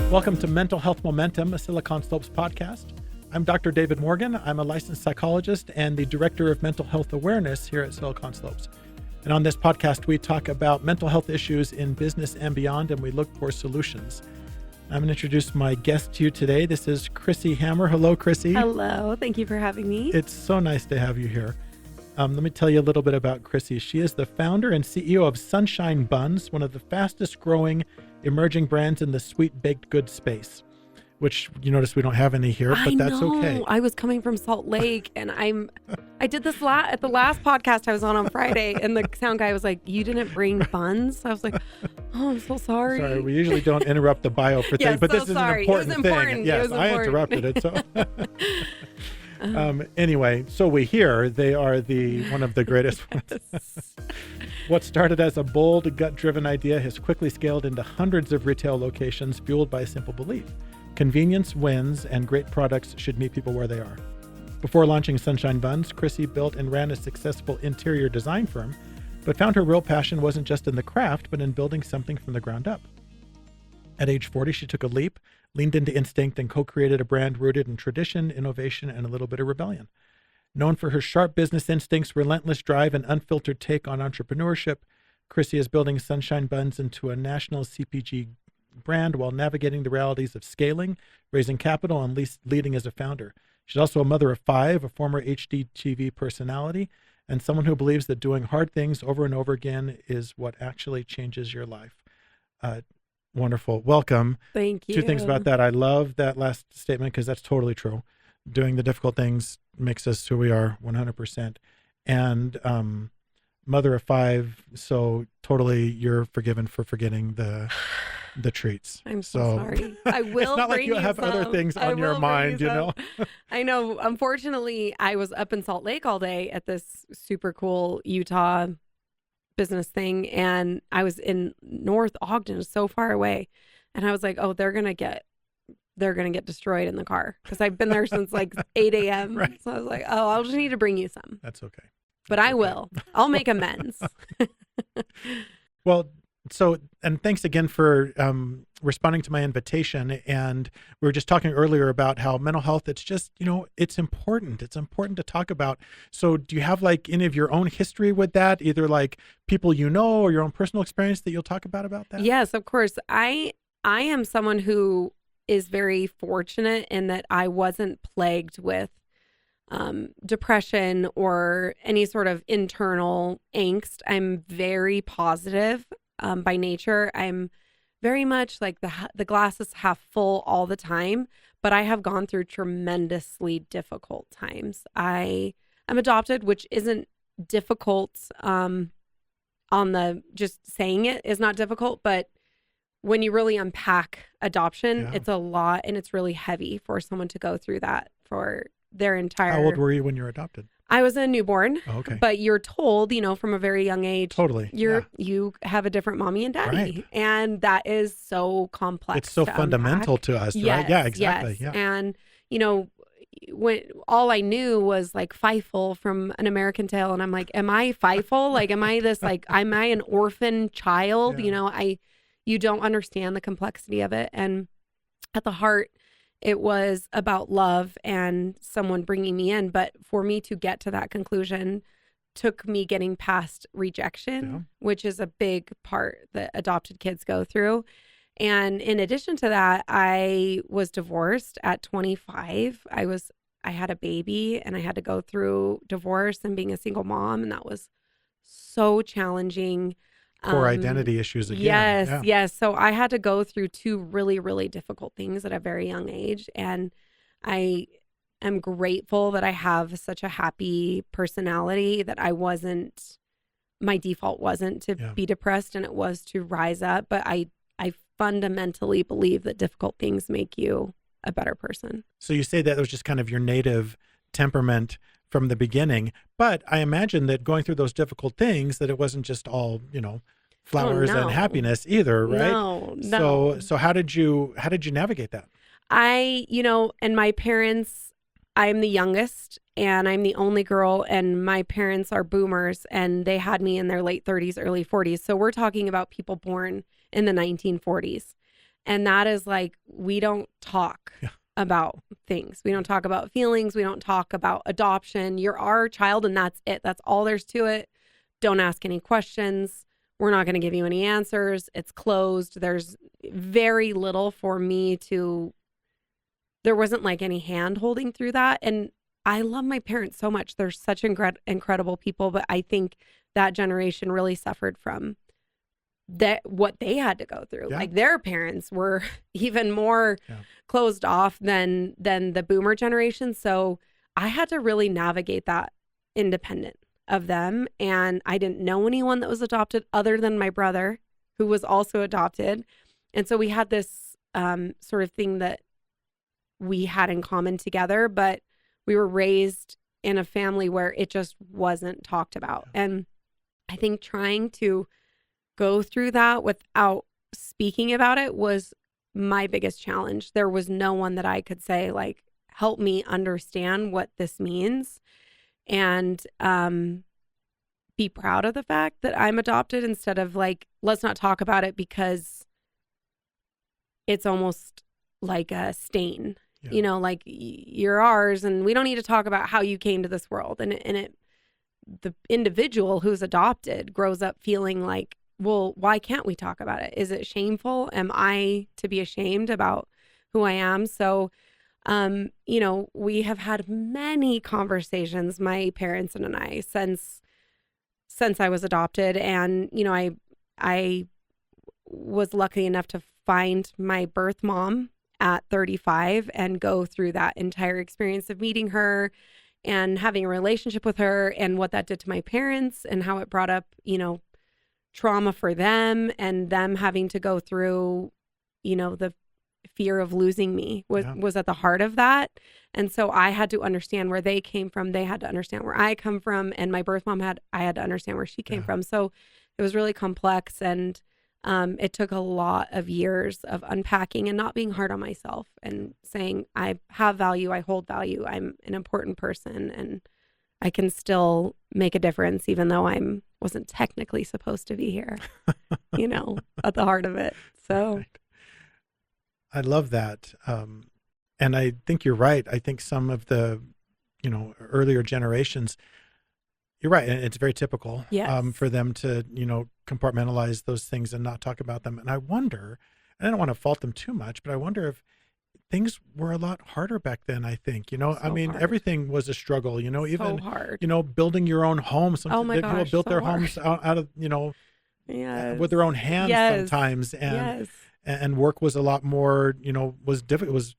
Welcome to Mental Health Momentum, a Silicon Slopes podcast. I'm Dr. David Morgan. I'm a licensed psychologist and the Director of Mental Health Awareness here at Silicon Slopes. And on this podcast, we talk about mental health issues in business and beyond, and we look for solutions. I'm going to introduce my guest to you today. This is Chrisi Hammer. Hello, Chrisi. Hello. Thank you for having me. It's so nice to have you here. Let me tell you a little bit about Chrisi. She is the founder and CEO of Sunshine Buns, one of the fastest growing emerging brands in the sweet baked goods space, which you notice we don't have any here, but that's okay. I was coming from Salt Lake and I did this at the last podcast I was on Friday, and the sound guy was like, "You didn't bring buns?" I was like, "Oh, I'm so sorry." Sorry, we usually don't interrupt the bio for things, but this is an important thing. Yes, I interrupted it. So anyway, so we hear they are one of the greatest ones. What started as a bold, gut-driven idea has quickly scaled into hundreds of retail locations, fueled by a simple belief: convenience wins, and great products should meet people where they are. Before launching Sunshine Buns, Chrisi built and ran a successful interior design firm, but found her real passion wasn't just in the craft, but in building something from the ground up. At age 40, she took a leap, leaned into instinct, and co-created a brand rooted in tradition, innovation, and a little bit of rebellion. Known for her sharp business instincts, relentless drive, and unfiltered take on entrepreneurship, Chrisi is building Sunshine Buns into a national CPG brand while navigating the realities of scaling, raising capital, and leading as a founder. She's also a mother of 5, a former HGTV personality, and someone who believes that doing hard things over and over again is what actually changes your life. Wonderful. Welcome. Thank you. 2 things about that. I love that last statement because that's totally true. Doing the difficult things makes us who we are 100%. And mother of 5, so totally you're forgiven for forgetting the treats. I'm so sorry. I will. It's not like you bring have some. other things on your mind, you know? I know. Unfortunately, I was up in Salt Lake all day at this super cool Utah business thing, and I was in North Ogden, so far away, and I was like, "Oh, they're gonna get destroyed in the car," because I've been there since like 8 a.m. Right. So I was like, "Oh, I'll just need to bring you some." That's okay. But I will. I'll make amends. Well, and thanks again for responding to my invitation. And we were just talking earlier about how mental health, it's just, it's important. It's important to talk about. So do you have like any of your own history with that, either like people or your own personal experience that you'll talk about that? Yes, of course. I am someone who is very fortunate in that I wasn't plagued with depression or any sort of internal angst. I'm very positive by nature. I'm very much like the glass is half full all the time, but I have gone through tremendously difficult times. I am adopted, which isn't difficult. Just saying it is not difficult, but when you really unpack adoption, It's a lot, and it's really heavy for someone to go through that for their entire... How old were you when you were adopted? I was a newborn, okay. But you're told, from a very young age, totally, you have a different mommy and daddy, right. And that is so complex. It's so fundamental to us, yes, right? Yeah, exactly. Yes. Yeah. And when all I knew was like Feifel from An American Tale, and I'm like, am I Feifel? Like, am I this am I an orphan child? Yeah. You don't understand the complexity of it, and at the heart, it was about love and someone bringing me in. But for me to get to that conclusion took me getting past rejection, which is a big part that adopted kids go through. And in addition to that, I was divorced at 25. I had a baby, and I had to go through divorce and being a single mom. And that was so challenging. Core identity issues again. Yes. So I had to go through 2 really, really difficult things at a very young age. And I am grateful that I have such a happy personality, that my default wasn't to be depressed, and it was to rise up. But I fundamentally believe that difficult things make you a better person. So you say that was just kind of your native temperament from the beginning, but I imagine that going through those difficult things, that it wasn't just all, flowers and happiness either, right? No. So how did you navigate that? And my parents, I'm the youngest, and I'm the only girl, and my parents are boomers, and they had me in their late 30s, early 40s. So we're talking about people born in the 1940s. And that is like, we don't talk about things. We don't talk about feelings. We don't talk about adoption. You're our child and that's it. That's all there's to it. Don't ask any questions. We're not going to give you any answers. It's closed. There's very little for me to, there wasn't like any hand holding through that. And I love my parents so much. They're such incredible people, but I think that generation really suffered from that, what they had to go through. Yeah. Like their parents were even more closed off than the boomer generation. So I had to really navigate that independent of them. And I didn't know anyone that was adopted other than my brother, who was also adopted. And so we had this sort of thing that we had in common together, but we were raised in a family where it just wasn't talked about. And I think trying to go through that without speaking about it was my biggest challenge. There was no one that I could say, like, help me understand what this means and be proud of the fact that I'm adopted, instead of like, let's not talk about it because it's almost like a stain. You know, like, you're ours and we don't need to talk about how you came to this world. And the individual who's adopted grows up feeling like, well, why can't we talk about it? Is it shameful? Am I to be ashamed about who I am? So, you know, we have had many conversations, my parents and I, since I was adopted. And, you know, I was lucky enough to find my birth mom at 35 and go through that entire experience of meeting her and having a relationship with her, and what that did to my parents and how it brought up, you know, trauma for them, and them having to go through, you know, the fear of losing me was at the heart of that. And so I had to understand where they came from. They had to understand where I come from, and my birth mom I had to understand where she came from. So it was really complex, and it took a lot of years of unpacking and not being hard on myself and saying, I have value, I hold value, I'm an important person, and I can still make a difference even though wasn't technically supposed to be here, you know, at the heart of it. So right. I love that. And I think you're right. I think some of the, you know, earlier generations, you're right. And it's very typical for them to, you know, compartmentalize those things and not talk about them. And I wonder, and I don't want to fault them too much, but I wonder if things were a lot harder back then, I think. You know, I mean, everything was a struggle, you know, even, you know, building your own home. Some people built their homes out of, you know, with their own hands sometimes. And work was a lot more, you know, it was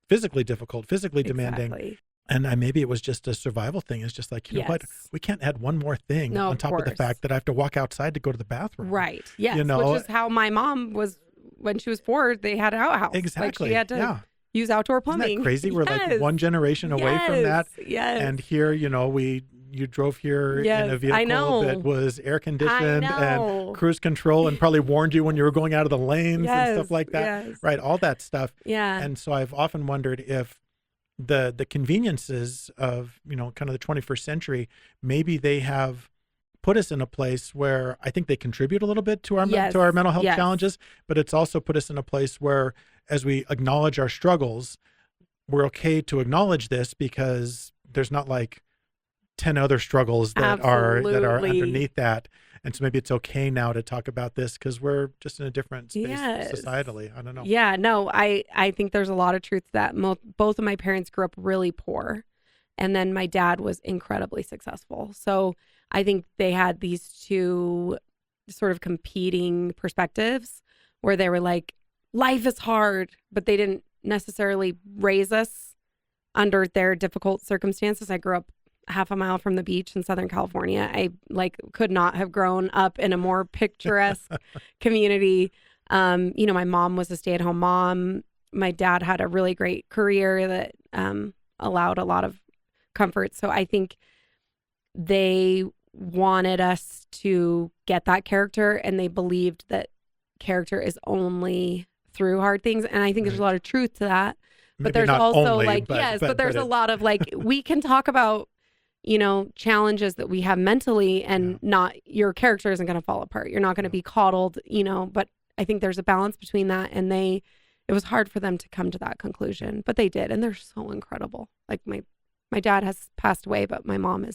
physically difficult, physically demanding. And maybe it was just a survival thing. It's just like, you know what, we can't add one more thing on top of the fact that I have to walk outside to go to the bathroom. Right. Yes. You know, which is how my mom was when she was 4. They had an outhouse. Exactly. Like, she had to use outdoor plumbing. Isn't that crazy? We're like one generation away from that. Yes. And here, you know, you drove here in a vehicle that was air conditioned and cruise control, and probably warned you when you were going out of the lanes and stuff like that. Right. All that stuff. Yeah. And so I've often wondered if the conveniences of, you know, kind of the 21st century, maybe they have put us in a place where I think they contribute a little bit to our mental health challenges, but it's also put us in a place where, as we acknowledge our struggles, we're okay to acknowledge this because there's not like 10 other struggles that are underneath that. And so maybe it's okay now to talk about this because we're just in a different space societally. I don't know. Yeah, no, I think there's a lot of truth to that. Both of my parents grew up really poor, and then my dad was incredibly successful. So I think they had these two sort of competing perspectives where they were like, life is hard, but they didn't necessarily raise us under their difficult circumstances. I grew up half a mile from the beach in Southern California. I could not have grown up in a more picturesque community. You know, my mom was a stay-at-home mom. My dad had a really great career that allowed a lot of comfort. So I think they wanted us to get that character, and they believed that character is only through hard things. And I think there's a lot of truth to that. But there's also but there's a lot of we can talk about, you know, challenges that we have mentally, and not, your character isn't going to fall apart. You're not going to be coddled, you know, but I think there's a balance between that, and it was hard for them to come to that conclusion, but they did, and they're so incredible. Like my dad has passed away, but my mom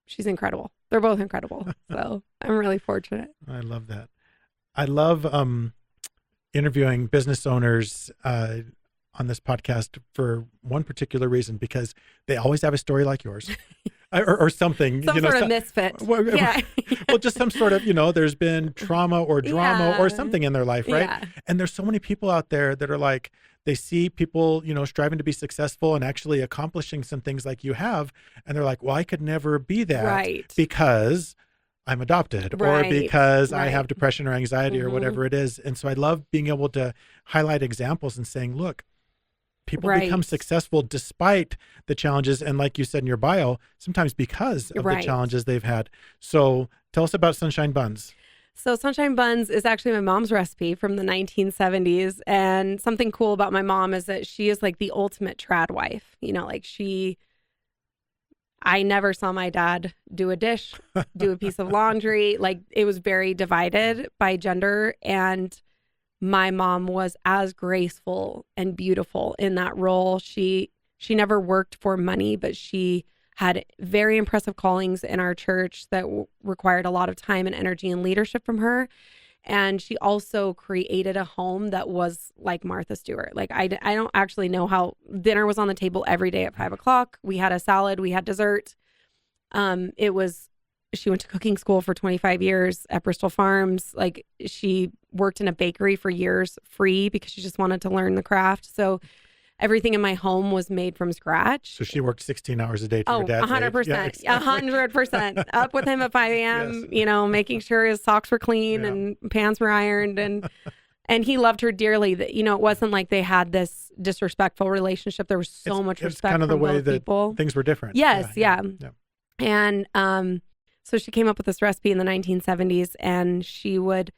she's incredible. They're both incredible. So I'm really fortunate. I love that. I love interviewing business owners on this podcast for one particular reason, because they always have a story like yours. Or something, Some sort of misfit. Well, yeah. well, just some sort of, there's been trauma or drama or something in their life, right? Yeah. And there's so many people out there that are like, they see people, striving to be successful and actually accomplishing some things like you have. And they're like, well, I could never be that because I'm adopted or because I have depression or anxiety or whatever it is. And so I love being able to highlight examples and saying, look, people become successful despite the challenges. And like you said in your bio, sometimes because of the challenges they've had. So tell us about Sunshine Buns. So Sunshine Buns is actually my mom's recipe from the 1970s. And something cool about my mom is that she is like the ultimate trad wife. I never saw my dad do a dish, do a piece of laundry. Like, it was very divided by gender. And my mom was as graceful and beautiful in that role. She never worked for money, but she had very impressive callings in our church that required a lot of time and energy and leadership from her. And she also created a home that was like Martha Stewart. Like, I don't actually know how dinner was on the table every day at 5:00. We had a salad, we had dessert. She went to cooking school for 25 years at Bristol Farms. Like, she worked in a bakery for years free because she just wanted to learn the craft. So everything in my home was made from scratch. So she worked 16 hours a day to your dad's 100%. Yeah, exactly. 100%. Up with him at 5 a.m., making sure his socks were clean and pants were ironed. And he loved her dearly. That it wasn't like they had this disrespectful relationship. There was so much respect. It's kind of the way that people. Things were different. Yes, yeah. And so she came up with this recipe in the 1970s, and she would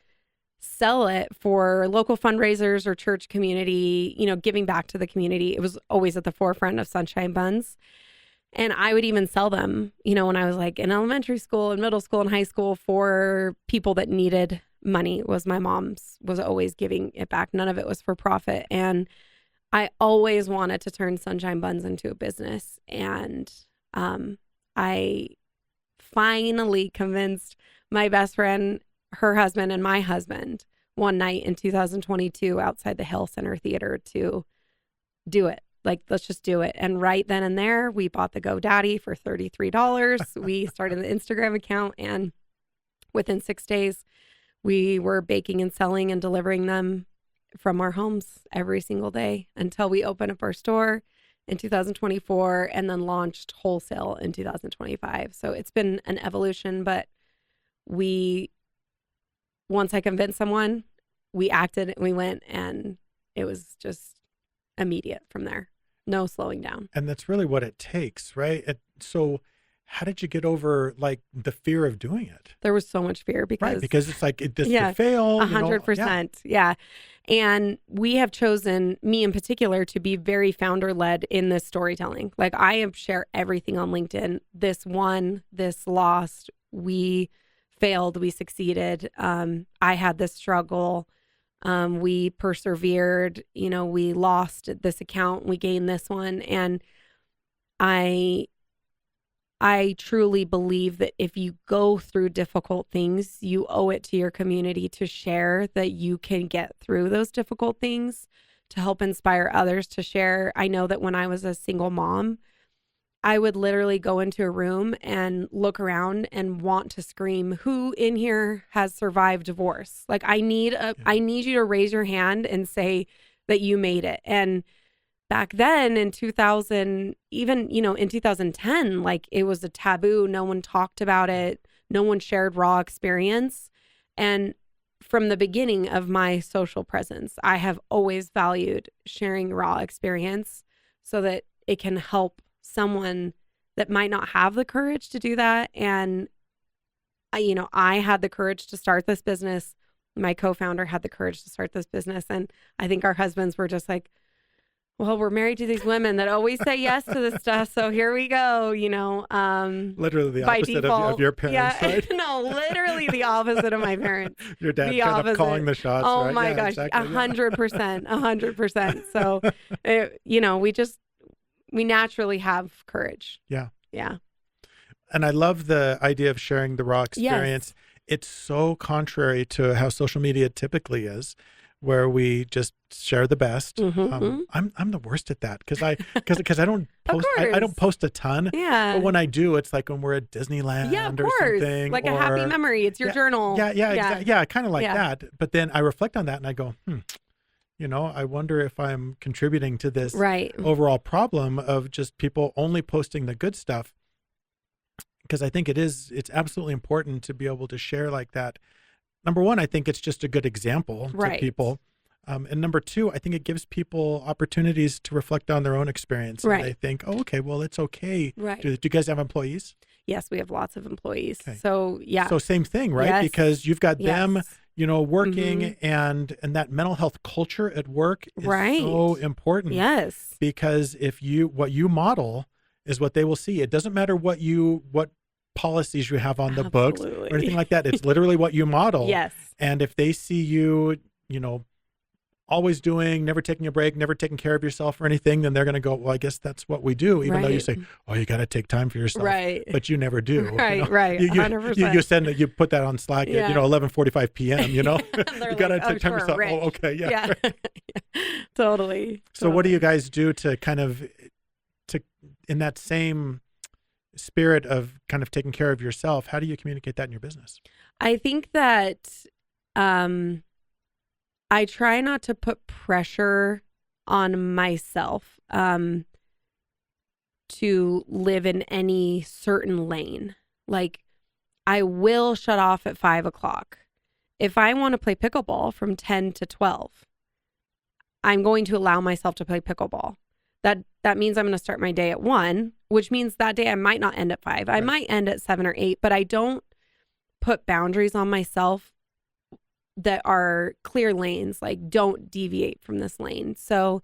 sell it for local fundraisers or church community, giving back to the community. It was always at the forefront of Sunshine Buns. And I would even sell them, when I was like in elementary school and middle school and high school, for people that needed money. My mom's was always giving it back. None of it was for profit. And I always wanted to turn Sunshine Buns into a business. And I finally convinced my best friend, her husband, and my husband one night in 2022 outside the Hill Center Theater to do it. Like, let's just do it. And right then and there, we bought the GoDaddy for $33. We started the Instagram account, and within 6 days, we were baking and selling and delivering them from our homes every single day until we opened up our store in 2024 and then launched wholesale in 2025. So it's been an evolution, but once I convinced someone, we acted and we went, and it was just immediate from there. No slowing down. And that's really what it takes, right? So how did you get over like the fear of doing it? There was so much fear because it's like this could fail. 100%. Yeah. And we have chosen, me in particular, to be very founder led in this storytelling. Like, I have shared everything on LinkedIn. This won, this lost, we failed, we succeeded. I had this struggle. We persevered, we lost this account, we gained this one. And I truly believe that if you go through difficult things, you owe it to your community to share that you can get through those difficult things, to help inspire others to share. I know that when I was a single mom, I would literally go into a room and look around and want to scream, who in here has survived divorce? Like, I need you to raise your hand and say that you made it. And back then in 2000, even, in 2010, like, it was a taboo. No one talked about it. No one shared raw experience. And from the beginning of my social presence, I have always valued sharing raw experience so that it can help someone that might not have the courage to do that. And I had the courage to start this business. My co-founder had the courage to start this business. And I think our husbands were just like, well, we're married to these women that always say yes to this stuff. So here we go, Literally the by opposite default. of your parents, Yeah, right? no, literally the opposite of my parents. Your dad The kind opposite. of calling the shots, Oh right? my Yeah, gosh, exactly, 100%, 100%. So, we naturally have courage. Yeah. Yeah. And I love the idea of sharing the raw experience. Yes. It's so contrary to how social media typically is, where we just share the best. Mm-hmm. I'm the worst at that because I don't post. Of I don't post a ton. Yeah. But when I do, it's like when we're at Disneyland Yeah, of or course. something. Like a happy memory. It's your journal. Yeah, exactly. Yeah, kind of like Yeah. that. But then I reflect on that and I go, I wonder if I'm contributing to this Right. overall problem of just people only posting the good stuff. Because I think it's absolutely important to be able to share like that. Number one, I think it's just a good example to Right. people. And number two, I think it gives people opportunities to reflect on their own experience. Right. And they think, oh, okay, well, it's okay. Right. Do you guys have employees? Yes, we have lots of employees. Okay. So yeah. So same thing, right? Yes. Because you've got them, Yes. working and that mental health culture at work is Right. so important. Yes. Because what you model is what they will see. It doesn't matter what policies you have on the books or Absolutely. anything like that. It's literally what you model. Yes. And if they see you, always doing, never taking a break, never taking care of yourself or anything, then they're going to go, well, I guess that's what we do. Even though you Right. say, oh, you got to take time for yourself. Right. But you never do. Right. Right. You 100%. you put that on Slack Yeah. at 11:45 p.m. You They're got to like, take time for yourself. Rich. Oh, okay, yeah. Yeah. Right. Totally. So what do you guys do to kind of in that same spirit of kind of taking care of yourself? How do you communicate that in your business? I think that I try not to put pressure on myself to live in any certain lane. Like, I will shut off at 5:00. If I want to play pickleball from 10 to 12, I'm going to allow myself to play pickleball. That means I'm going to start my day at 1, which means that day I might not end at 5. I might end at 7 or 8, but I don't put boundaries on myself that are clear lanes, like don't deviate from this lane. So,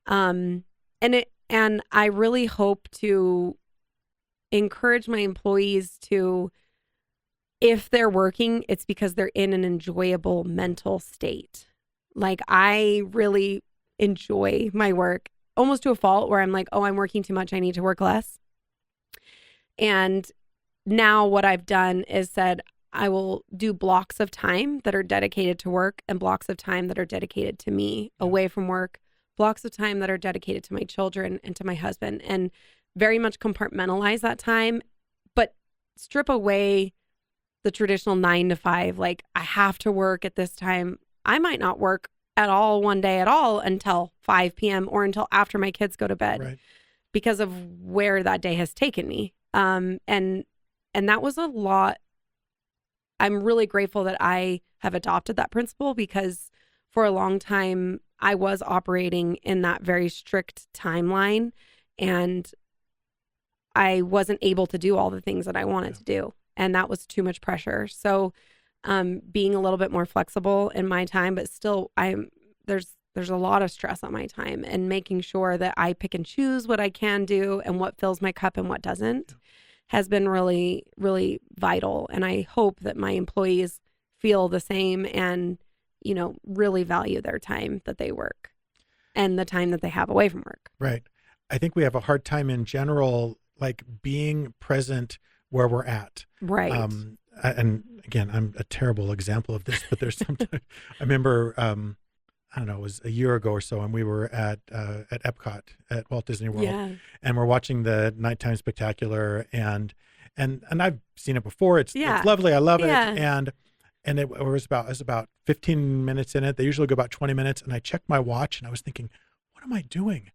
and I really hope to encourage my employees to, if they're working, it's because they're in an enjoyable mental state. Like, I really enjoy my work almost to a fault where I'm like, oh, I'm working too much. I need to work less. And now what I've done is said, I will do blocks of time that are dedicated to work and blocks of time that are dedicated to me away from work, blocks of time that are dedicated to my children and to my husband, and very much compartmentalize that time, but strip away the traditional 9 to 5. Like, I have to work at this time. I might not work at all one day at all until 5 p.m. or until after my kids go to bed, Right. because of where that day has taken me. And that was a lot. I'm really grateful that I have adopted that principle, because for a long time I was operating in that very strict timeline and I wasn't able to do all the things that I wanted to do. And that was too much pressure. So being a little bit more flexible in my time, but still there's a lot of stress on my time, and making sure that I pick and choose what I can do and what fills my cup and what doesn't has been really, really vital. And I hope that my employees feel the same and, really value their time that they work and the time that they have away from work. Right. I think we have a hard time in general, like being present where we're at. Right. And again, I'm a terrible example of this, but there's sometimes I remember, I don't know, it was a year ago or so, and we were at Epcot at Walt Disney World, and we're watching the nighttime spectacular, and I've seen it before. It's lovely. I love it. And it was about 15 minutes in it. They usually go about 20 minutes, and I checked my watch, and I was thinking, what am I doing?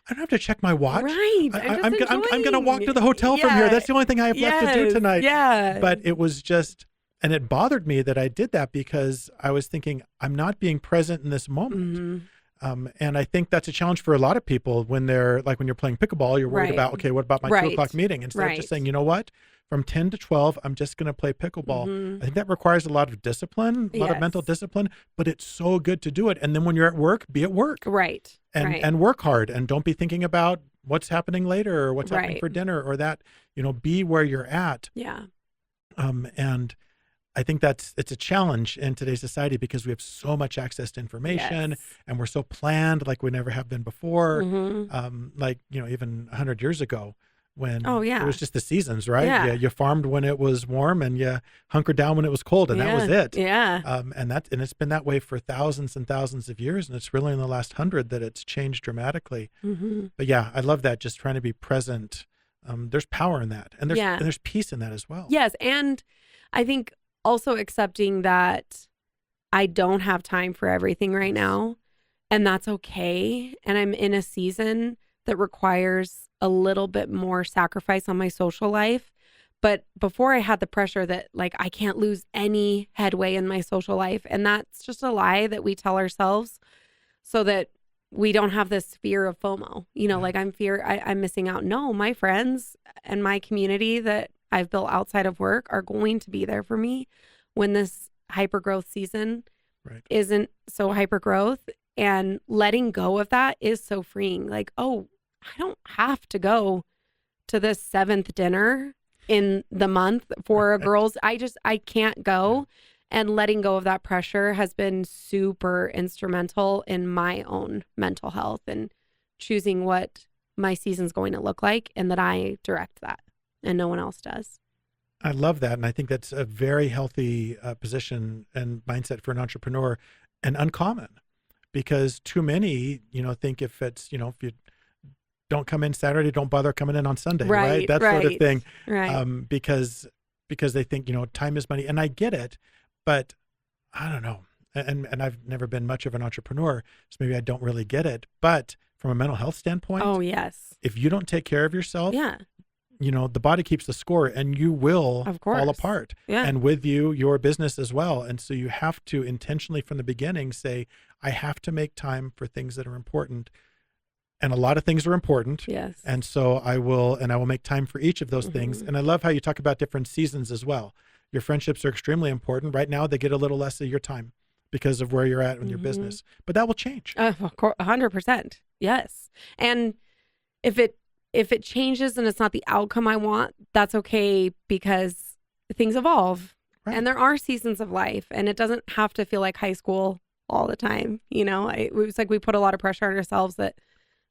I don't have to check my watch. Right. I'm going to walk to the hotel from here. That's the only thing I have left to do tonight. Yeah. But it was just, and it bothered me that I did that, because I was thinking I'm not being present in this moment. Mm-hmm. And I think that's a challenge for a lot of people when they're like, when you're playing pickleball, you're worried about, okay, what about my 2:00 meeting? Instead of just saying, you know what, from 10 to 12, I'm just going to play pickleball. Mhm. I think that requires a lot of discipline, a lot of mental Yes. discipline, but it's so good to do it. And then when you're at work, be at work Right. Right. and work hard, and don't be thinking about what's happening later or what's happening Right. for dinner or that, be where you're at. Yeah. And I think it's a challenge in today's society because we have so much access to information Yes. and we're so planned like we never have been before. Mhm. Like, even 100 years ago when Oh, it yeah. was just the seasons, right? Yeah. You farmed when it was warm and you hunkered down when it was cold, and that was Yeah. it. Yeah. And it's been that way for thousands and thousands of years. And it's really in the last 100 that it's changed dramatically. Mhm. But yeah, I love that. Just trying to be present. There's power in that. And Yeah. there's peace in that as well. Yes. And I think also accepting that I don't have time for everything right now, and that's okay. And I'm in a season that requires a little bit more sacrifice on my social life. But before I had the pressure that like I can't lose any headway in my social life. And that's just a lie that we tell ourselves so that we don't have this fear of FOMO. Like I'm missing out. No, my friends and my community that I've built outside of work are going to be there for me when this hyper growth season Right. isn't so hyper growth. And letting go of that is so freeing. Like, oh, I don't have to go to the 7th dinner in the month for a girls. I can't go. And letting go of that pressure has been super instrumental in my own mental health and choosing what my season's going to look like, and that I direct that and no one else does. I love that. And I think that's a very healthy position and mindset for an entrepreneur, and uncommon, because too many, think if it's, if you don't come in Saturday, don't bother coming in on Sunday, right? That sort of thing. Right. Because they think, time is money. And I get it, but I don't know. And I've never been much of an entrepreneur, so maybe I don't really get it. But from a mental health standpoint, Oh, yes. if you don't take care of yourself, Yeah. The body keeps the score, and you will Of course. fall apart. Yeah. And with you, your business as well. And so you have to intentionally from the beginning say, I have to make time for things that are important. And a lot of things are important. Yes. And so I will make time for each of those things. And I love how you talk about different seasons as well. Your friendships are extremely important. Right now, they get a little less of your time because of where you're at in your business. But that will change. Of course, 100%. Yes. And if it changes and it's not the outcome I want, that's okay, because things evolve. Right. And there are seasons of life, and it doesn't have to feel like high school all the time. It was like we put a lot of pressure on ourselves that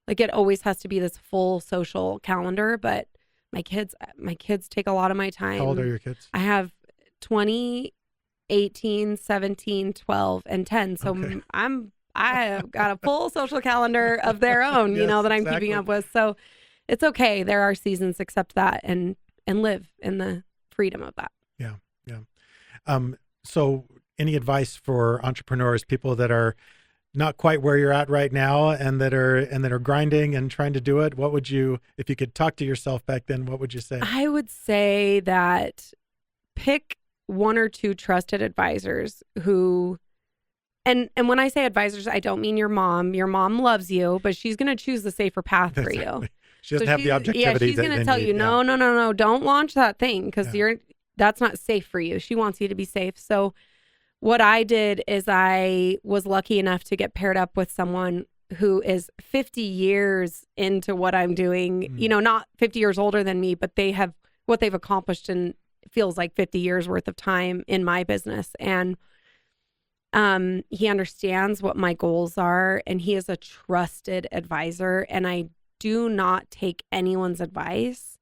like it always has to be this full social calendar. But my kids take a lot of my time. How old are your kids? I have 20, 18, 17, 12, and 10. So Okay. I have got a full social calendar of their own, Yes, that I'm exactly. keeping up with. So it's okay. There are seasons, accept that and live in the freedom of that. Yeah. So any advice for entrepreneurs, people that are not quite where you're at right now and that are grinding and trying to do it? What would you, if you could talk to yourself back then, what would you say? I would say that pick one or two trusted advisors who, and when I say advisors, I don't mean your mom. Your mom loves you, but she's going to choose the safer path for you. Exactly. She doesn't have the objectivity. Yeah, she's going to tell you, no, don't launch that thing because that's not safe for you. She wants you to be safe. So what I did is I was lucky enough to get paired up with someone who is 50 years into what I'm doing, not 50 years older than me, but what they've accomplished and feels like 50 years worth of time in my business. And he understands what my goals are, and he is a trusted advisor. And I do not take anyone's advice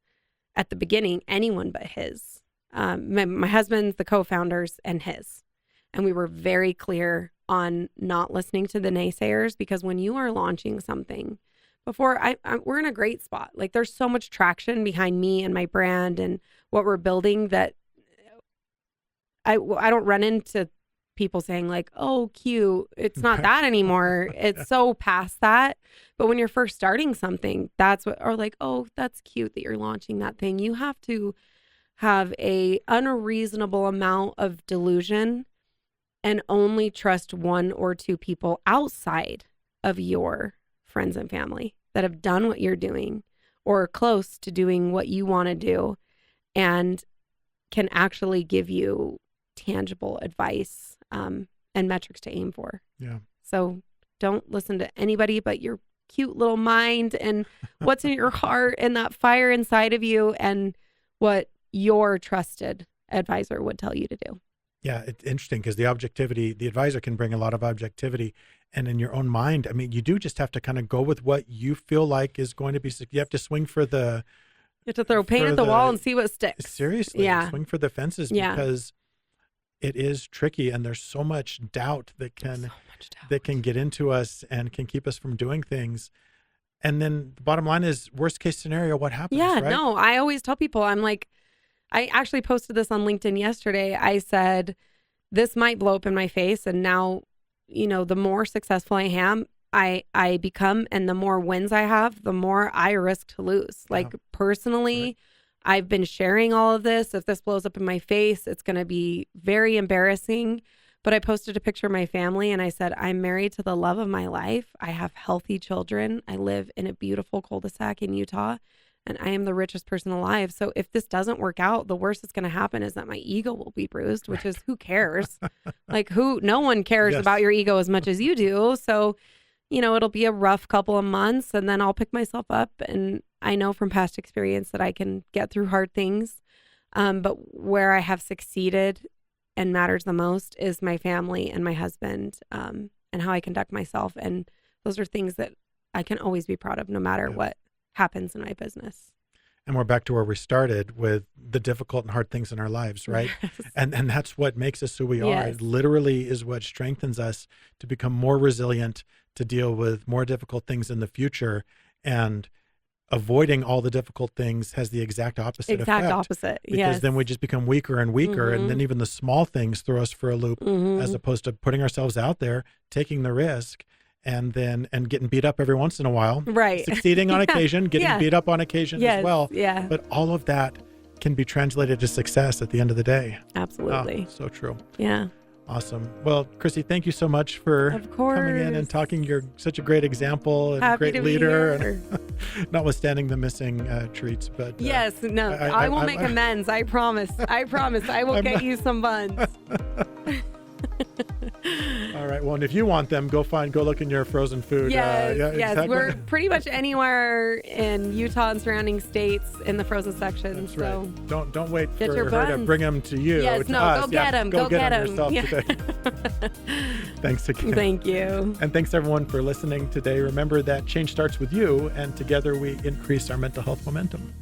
at the beginning, anyone but his. My husband's, the co-founders, and his. And we were very clear on not listening to the naysayers, because when you are launching something, we're in a great spot. Like there's so much traction behind me and my brand and what we're building that I don't run into people saying like, oh, cute. It's not that anymore. It's so past that. But when you're first starting something, or like, oh, that's cute that you're launching that thing. You have to have a unreasonable amount of delusion and only trust one or two people outside of your friends and family that have done what you're doing or close to doing what you want to do. and can actually give you tangible advice and metrics to aim for. Yeah. So don't listen to anybody but your cute little mind and what's in your heart and that fire inside of you and what your trusted advisor would tell you to do. Yeah, it's interesting because the advisor can bring a lot of objectivity. And in your own mind, I mean, you do just have to kind of go with what you feel like is going to be, you have to swing for the... You have to throw paint at the wall and see what sticks. Seriously, swing for the fences because it is tricky and there's so much doubt that can get into us and can keep us from doing things. And then the bottom line is worst case scenario, what happens? Yeah, right? No, I always tell people, I'm like, I actually posted this on LinkedIn yesterday. I said, this might blow up in my face. And now, the more successful I become and the more wins I have, the more I risk to lose. Like personally, right. I've been sharing all of this. If this blows up in my face, it's going to be very embarrassing. But I posted a picture of my family and I said, I'm married to the love of my life. I have healthy children. I live in a beautiful cul-de-sac in Utah and I am the richest person alive. So if this doesn't work out, the worst that's going to happen is that my ego will be bruised, which is who cares? No one cares about your ego as much as you do. So, it'll be a rough couple of months and then I'll pick myself up. And I know from past experience that I can get through hard things. But where I have succeeded and matters the most is my family and my husband, and how I conduct myself. And those are things that I can always be proud of no matter what happens in my business. And we're back to where we started with the difficult and hard things in our lives, right? Yes. And that's what makes us who we are. Yes. It literally is what strengthens us to become more resilient, to deal with more difficult things in the future. And avoiding all the difficult things has the exact opposite effect. Because then we just become weaker and weaker. And then even the small things throw us for a loop, as opposed to putting ourselves out there, taking the risk, and getting beat up every once in a while. Right. Succeeding on occasion, getting beat up on occasion as well. Yeah. But all of that can be translated to success at the end of the day. Absolutely. Oh, so true. Yeah. Awesome. Well, Chrisi, thank you so much for coming in and talking. You're such a great example and Happy great leader, and notwithstanding the missing treats. But I will make amends. I promise. I will get you some buns. All right. Well, and if you want them, go look in your frozen food. Yes. Exactly. We're pretty much anywhere in Utah and surrounding states in the frozen section. That's so right. Don't wait for her to bring them to you. Yes, to us. Go get them. Go get them them yourself today. Thanks again. Thank you. And thanks everyone for listening today. Remember that change starts with you, and together we increase our mental health momentum.